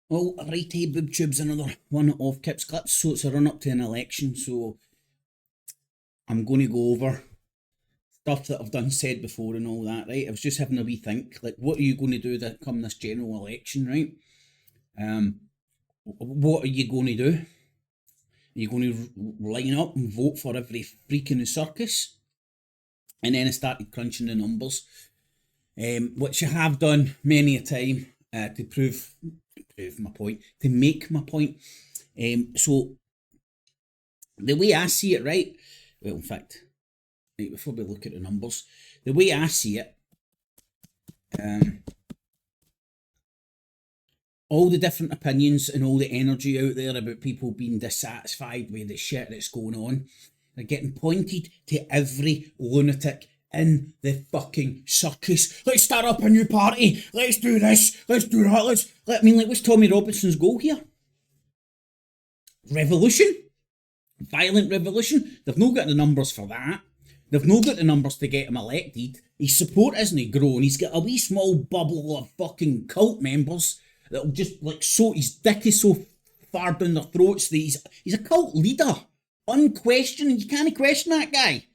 Well, righty, boob tube's another one of Kip's clips. So it's a run up to an election. So I'm going to go over stuff that I've done, said before, and all that. Right? I was just having a wee think. Like, what are you going to do that come this general election? Right? What are you going to do? Are you going to line up and vote for every freak in the circus? And then I started crunching the numbers, which I have done many a time to prove my point, to make my point. So the way I see it, right? Well, in fact, right, before we look at the numbers, the way I see it, all the different opinions and all the energy out there about people being dissatisfied with the shit that's going on, they're getting pointed to every lunatic in the fucking circus. Let's start up a new party. Let's do this. Let's do that. What's Tommy Robinson's goal here? Revolution? Violent revolution? They've not got the numbers for that. They've not got the numbers to get him elected. His support isn't grown. He's got a wee small bubble of fucking cult members that'll just so his dick is so far down their throats that he's a cult leader. Unquestioned. You can't question that guy.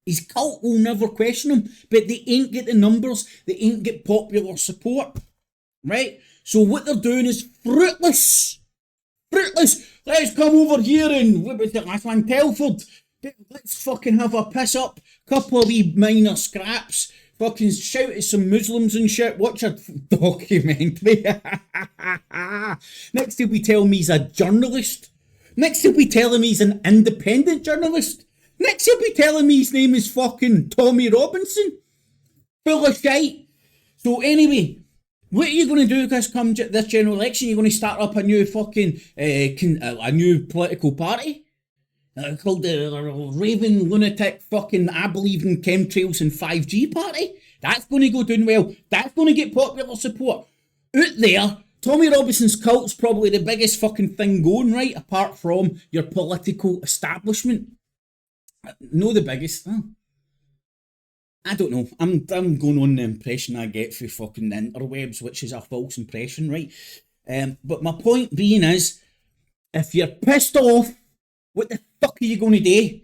His cult will never question him, but they ain't get the numbers, they ain't get popular support, right? So what they're doing is fruitless. Fruitless. Let's come over here and, what was it last one, Telford? Let's fucking have a piss up, couple of wee minor scraps, fucking shout at some Muslims and shit, watch a documentary. Next he'll be telling me he's a journalist. Next he'll be telling me he's an independent journalist. Next he'll be telling me his name is fucking Tommy Robinson. Full of shite. So anyway, what are you going to do this general election? You're going to start up a new fucking, a new political party? Called the Raven Lunatic fucking I believe in chemtrails and 5G party? That's going to go down well. That's going to get popular support. Out there, Tommy Robinson's cult's probably the biggest fucking thing going, right? Apart from your political establishment. No, the biggest. Oh. I don't know. I'm going on the impression I get through fucking the interwebs, which is a false impression, right? But my point being is, if you're pissed off, what the fuck are you going to do?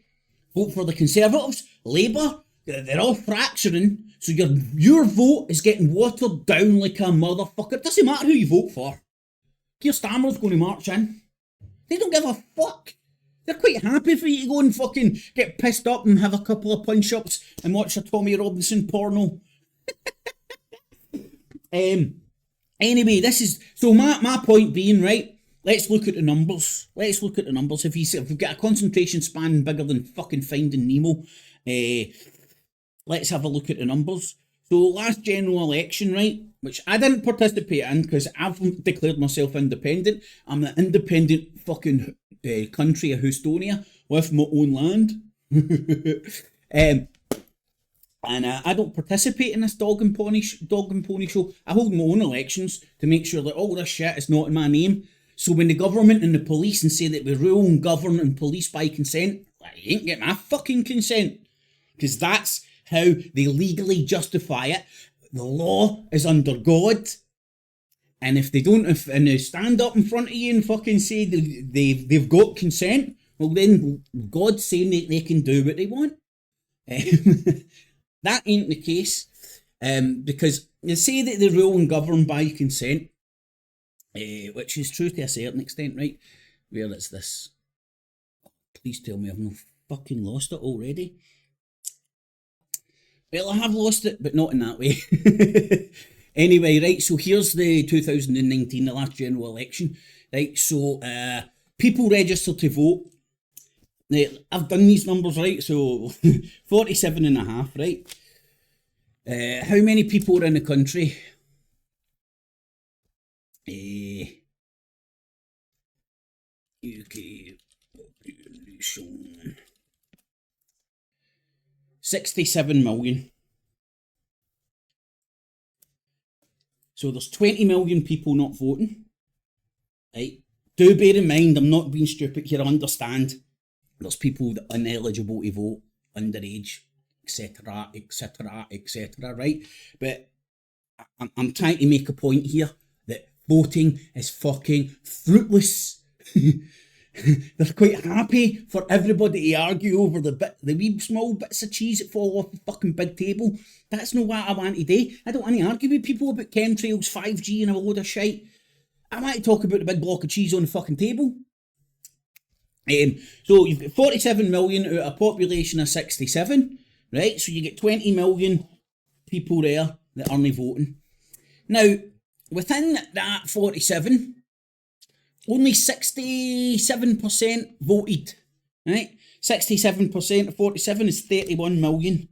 Vote for the Conservatives, Labour? They're all fracturing, so your vote is getting watered down like a motherfucker. It doesn't matter who you vote for. Keir Starmer's going to march in. They don't give a fuck. They're quite happy for you to go and fucking get pissed up and have a couple of punch-ups and watch a Tommy Robinson porno. Anyway, this is... So my point being, right, let's look at the numbers. Let's look at the numbers. If we've got a concentration span bigger than fucking Finding Nemo, let's have a look at the numbers. So last general election, right, which I didn't participate in because I've declared myself independent. I'm the independent fucking country of Houstonia with my own land. And I don't participate in this dog and pony show. I hold my own elections to make sure that all this shit is not in my name. So when the government and the police and say that we rule and govern and police by consent, I ain't get my fucking consent. Because that's how they legally justify it. The law is under God. And if they don't, and they stand up in front of you and fucking say they've got consent, well then God's saying that they can do what they want. That ain't the case. Because they say that they rule and govern by consent, which is true to a certain extent, right? Where it's this. Please tell me I've not fucking lost it already. Well, I have lost it, but not in that way. Anyway, right, so here's the 2019, the last general election. Right, so people registered to vote. Now, I've done these numbers, right, so 47 and a half, right? How many people are in the country? UK population. 67 million. So there's 20 million people not voting. Right? Do bear in mind, I'm not being stupid here, I understand. There's people that are ineligible to vote, underage, etc, etc, etc, right? But I'm trying to make a point here that voting is fucking fruitless. They're quite happy for everybody to argue over the wee small bits of cheese that fall off the fucking big table. That's not what I want to do. I don't want to argue with people about chemtrails, 5G and a load of shite. I want to talk about the big block of cheese on the fucking table. So you've got 47 million out of a population of 67, right? So you get 20 million people there that aren't voting. Now, within that 47, only 67% voted, right? 67% of 47 is 31 million.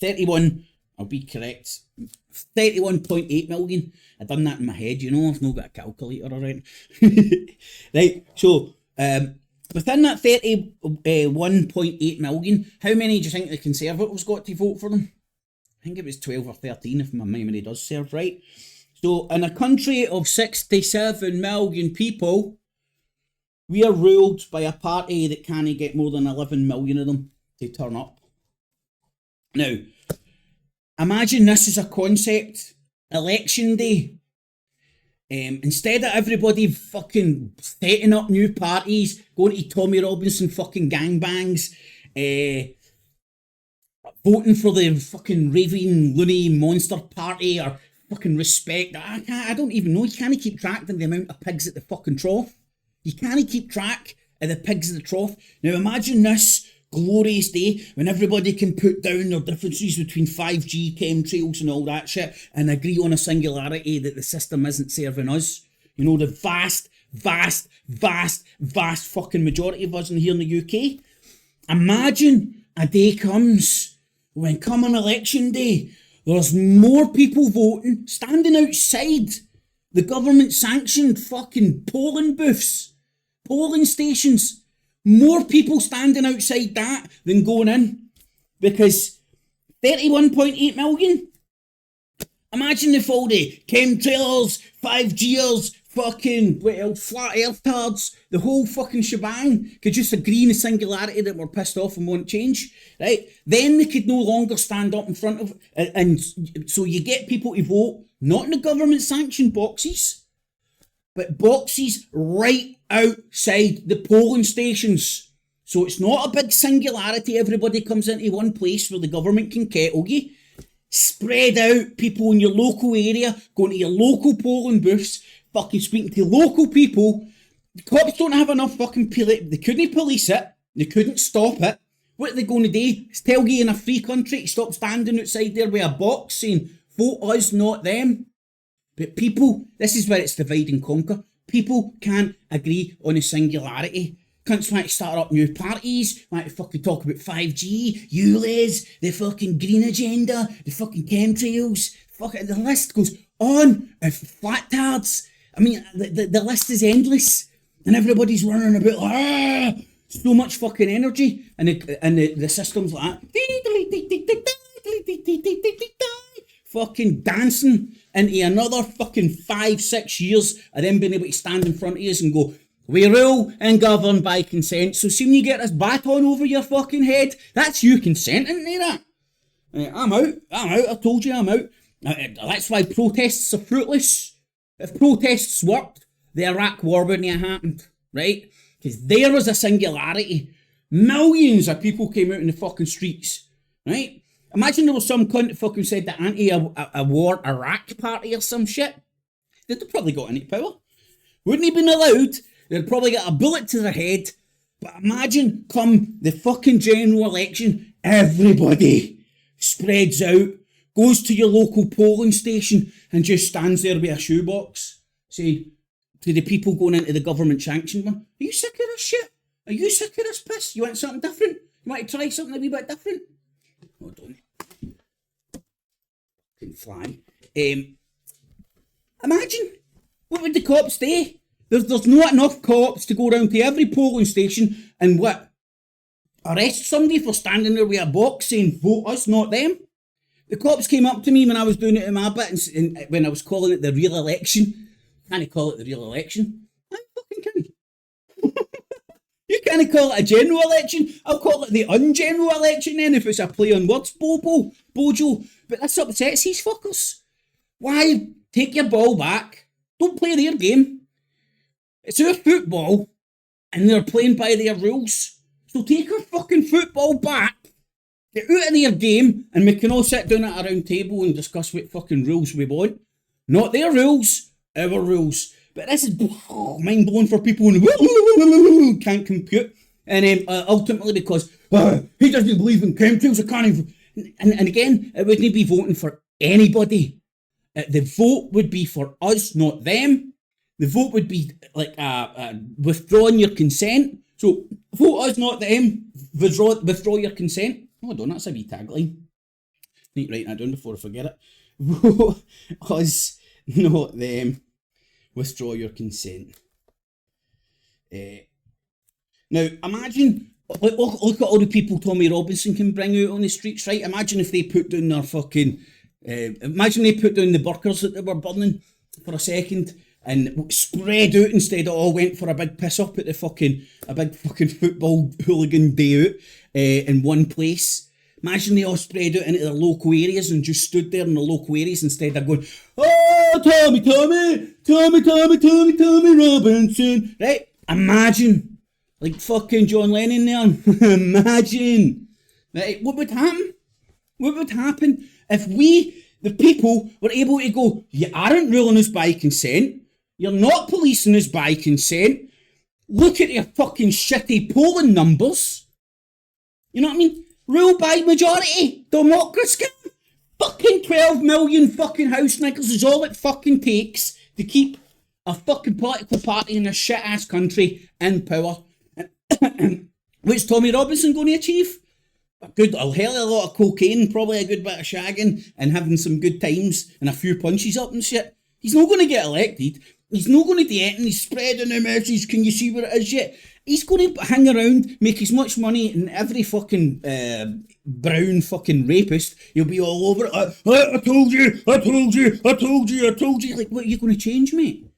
31, I'll be correct, 31.8 million. I've done that in my head, you know, I've not got a calculator around. Right, so within that 31.8 million, how many do you think the Conservatives got to vote for them? I think it was 12 or 13 if my memory does serve right. So in a country of 67 million people, we are ruled by a party that can't get more than 11 million of them to turn up. Now, imagine this is a concept. Election day. Instead of everybody fucking setting up new parties, going to Tommy Robinson fucking gangbangs, voting for the fucking raving loony monster party or fucking respect. I don't even know. You can't keep track of the amount of pigs at the fucking trough. You can't keep track of the pigs at the trough. Now imagine this glorious day when everybody can put down their differences between 5G, chemtrails and all that shit and agree on a singularity that the system isn't serving us. You know, the vast fucking majority of us in here in the UK. Imagine a day comes when coming election day, there's more people voting, standing outside the government sanctioned fucking polling booths, polling stations. More people standing outside that than going in. Because 31.8 million? Imagine if all the chemtrailers, 5Gers, fucking flat earthards, the whole fucking shebang could just agree in a singularity that we're pissed off and want change, right? Then they could no longer stand up in front of, and so you get people to vote, not in the government sanctioned boxes, but boxes right outside the polling stations. So it's not a big singularity, everybody comes into one place where the government can kettle you. Spread out, people in your local area, going to your local polling booths, fucking speaking to local people. The cops don't have enough fucking police. They couldn't police it. They couldn't stop it. What are they going to do? Tell you in a free country to stop standing outside there with a box saying, vote us, not them. But people, this is where it's divide and conquer. People can't agree on a singularity. Cunts want to start up new parties, want to fucking talk about 5G, ULEZ, the fucking green agenda, the fucking chemtrails. Fucking, the list goes on of flat tards. I mean, the list is endless, and everybody's running about, so much fucking energy, and the system's like fucking dancing into another fucking 5-6 years of them being able to stand in front of us and go, we rule and govern by consent. So soon you get this baton over your fucking head, that's you consenting to that. I'm out, I told you I'm out. That's why protests are fruitless. If protests worked, the Iraq war wouldn't have happened, right? Because there was a singularity. Millions of people came out in the fucking streets, right? Imagine there was some cunt that fucking said the anti-war Iraq party or some shit. They'd have probably got into power. Wouldn't have been allowed. They'd probably get a bullet to their head. But imagine come the fucking general election, everybody spreads out, goes to your local polling station and just stands there with a shoebox saying to the people going into the government sanctioned one, are you sick of this shit? Are you sick of this piss? You want something different? You want to try something a wee bit different? No, don't. Fucking fly. Imagine, what would the cops do? There's not enough cops to go around to every polling station and what? Arrest somebody for standing there with a box saying, vote us, not them? The cops came up to me when I was doing it in my bit, and when I was calling it the real election. Can't call it the real election. I fucking can. You can't call it a general election. I'll call it the ungeneral election then if it's a play on words, Bojo. But this upsets these fuckers. Why take your ball back. Don't play their game. It's our football, and they're playing by their rules. So take our fucking football back, get out of their game, and we can all sit down at a round table and discuss what fucking rules we want. Not their rules, our rules. But this is mind-blowing for people who can't compute. And ultimately because he doesn't believe in chemtrails, I can't even... And again, it wouldn't be voting for anybody. The vote would be for us, not them. The vote would be like withdrawing your consent. So, vote us, not them. Withdraw your consent. Hold on, that's a wee tagline. Need to write that down before I forget it. Vote us, not them. Withdraw your consent. Now, imagine, look at all the people Tommy Robinson can bring out on the streets, right? Imagine if they put down their fucking, imagine they put down the burgers that they were burning for a second and spread out instead of all went for a big piss up at a big fucking football hooligan day out in one place. Imagine they all spread out into their local areas and just stood there in the local areas instead of going, oh, Tommy Robinson, right? Imagine, like fucking John Lennon there, imagine, right? What would happen? What would happen if we, the people, were able to go, you aren't ruling us by consent, you're not policing us by consent, look at your fucking shitty polling numbers, you know what I mean? Rule by majority, democracy. Fucking 12 million fucking house niggers is all it fucking takes to keep a fucking political party in a shit ass country in power. What's Tommy Robinson going to achieve? A hell of a lot of cocaine, probably a good bit of shagging, and having some good times and a few punches up and shit. He's not going to get elected. He's not going to do it, and he's spreading the message. Can you see what it is yet? He's going to hang around, make as much money, and every fucking brown fucking rapist, he'll be all over it. I told you. Like, what are you going to change, mate?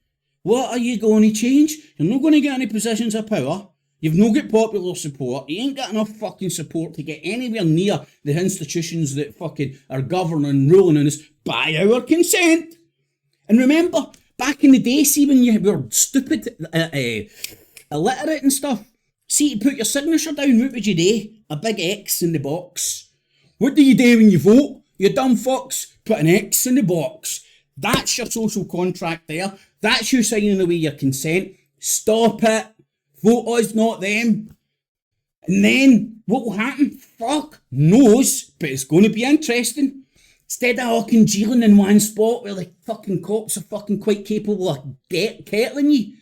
What are you going to change? You're not going to get any positions of power. You've not got popular support. You ain't got enough fucking support to get anywhere near the institutions that fucking are governing and ruling on us by our consent. And remember, back in the day, see when you were stupid, illiterate and stuff, see to put your signature down, what would you do? A big X in the box. What do you do when you vote? You dumb fucks, put an X in the box. That's your social contract there. That's you signing away your consent. Stop it. Vote us, not them. And then, what will happen? Fuck knows, but it's going to be interesting. Instead of all congealing in one spot where the fucking cops are fucking quite capable of kettling you,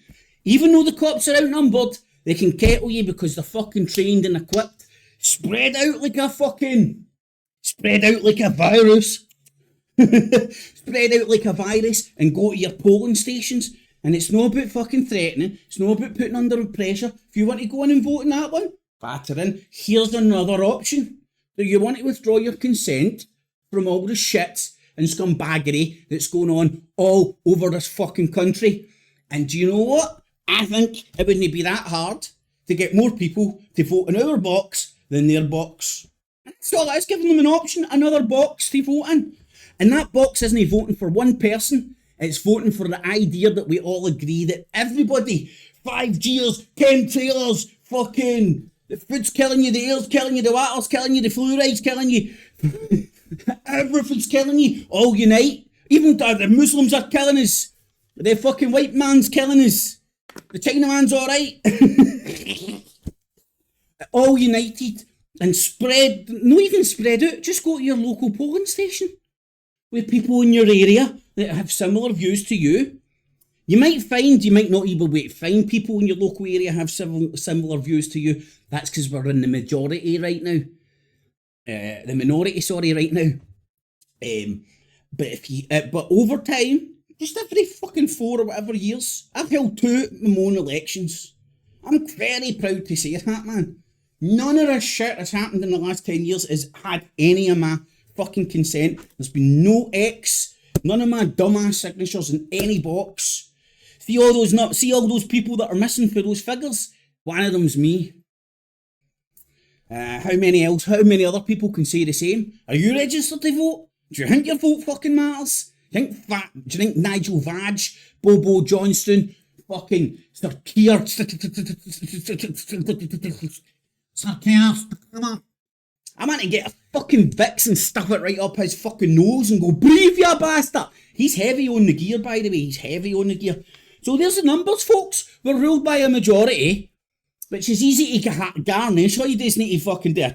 even though the cops are outnumbered, they can kettle you because they're fucking trained and equipped. Spread out like a virus. Spread out like a virus and go to your polling stations. And it's not about fucking threatening. It's not about putting under pressure. If you want to go in and vote in that one, batter in. Here's another option. Do you want to withdraw your consent from all the shit and scumbaggery that's going on all over this fucking country? And do you know what? I think it wouldn't be that hard to get more people to vote in our box than their box. That's all it is, giving them an option, another box to vote in. And that box isn't voting for one person. It's voting for the idea that we all agree that everybody, 5Gers, chemtrailers, fucking, the food's killing you, the air's killing you, the water's killing you, the fluoride's killing you, everything's killing you, all unite. Even the Muslims are killing us. The fucking white man's killing us. The China man's alright. All united and spread, not even spread out, just go to your local polling station with people in your area that have similar views to you. You might not even be able to find people in your local area have similar views to you. That's because we're in the majority right now. The minority, sorry, right now. But over time, just every fucking 4 or whatever years, I've held 2 my own elections. I'm very proud to say that, man. None of this shit that's happened in the last 10 years has had any of my fucking consent. There's been no X, none of my dumbass signatures in any box. See all those people that are missing for those figures? One of them's me. How many other people can say the same? Are you registered to vote? Do you think your vote fucking matters? Do you think Nigel Vadge, Bobo Johnston, fucking Sir Keir, Sir Keir, I'm going to get a fucking Vicks and stuff it right up his fucking nose and go, breathe, you bastard. He's heavy on the gear, by the way. He's heavy on the gear. So there's the numbers, folks. We're ruled by a majority, which is easy to garnish. All you do is need to fucking do a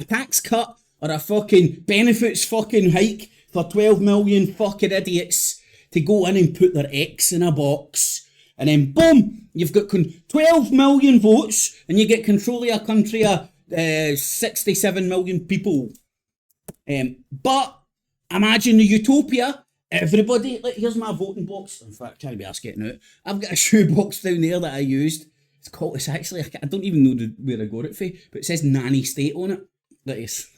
tax cut or a fucking benefits fucking hike for 12 million fucking idiots to go in and put their X in a box. And then, boom, you've got 12 million votes and you get control of a country of 67 million people. But imagine the utopia. Everybody, like, here's my voting box. In fact, I can't be asked getting out. I've got a shoe box down there that I used. It's actually, I don't even know where I got it from, but it says Nanny State on it. Like it's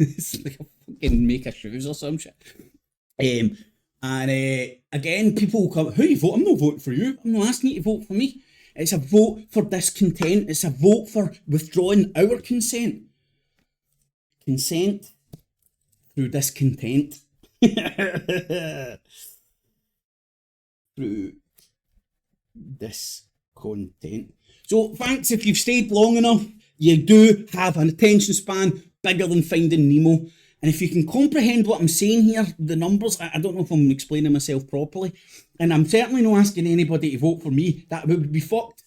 like a fucking make a shoes or some shit. Again, people will come, who you vote? I'm not voting for you. I'm not asking you to vote for me. It's a vote for discontent. It's a vote for withdrawing our consent. Consent through discontent. Through discontent. So thanks if you've stayed long enough. You do have an attention span bigger than Finding Nemo. And if you can comprehend what I'm saying here, the numbers, I don't know if I'm explaining myself properly. And I'm certainly not asking anybody to vote for me. That would be fucked.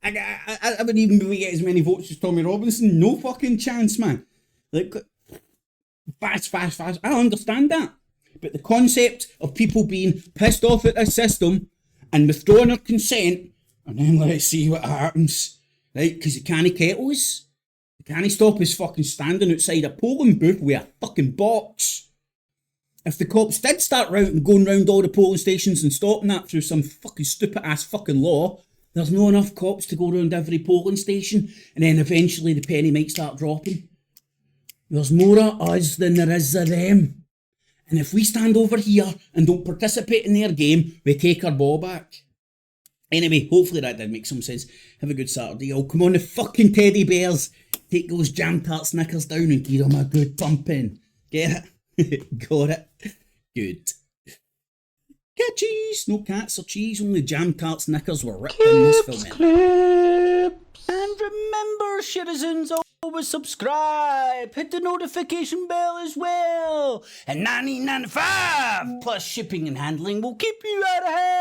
I wouldn't even be able to get as many votes as Tommy Robinson. No fucking chance, man. Like, fast. I understand that. But the concept of people being pissed off at this system and withdrawing their consent, and then let's see what happens, right? Because he can't kettle us. He can't stop us fucking standing outside a polling booth with a fucking box. If the cops did start going round all the polling stations and stopping that through some fucking stupid ass fucking law, there's not enough cops to go around every polling station, and then eventually the penny might start dropping. There's more of us than there is of them. And if we stand over here and don't participate in their game, we take our ball back. Anyway, hopefully that did make some sense. Have a good Saturday, all. Come on, the fucking teddy bears. Take those jam tart Snickers down and give them a good pumping. Get it? Got it? Good. Cat cheese. No cats or cheese, only jam tart Snickers were ripped in this film. And remember, citizens, always subscribe. Hit the notification bell as well. And $19.95 plus shipping and handling will keep you out of hell.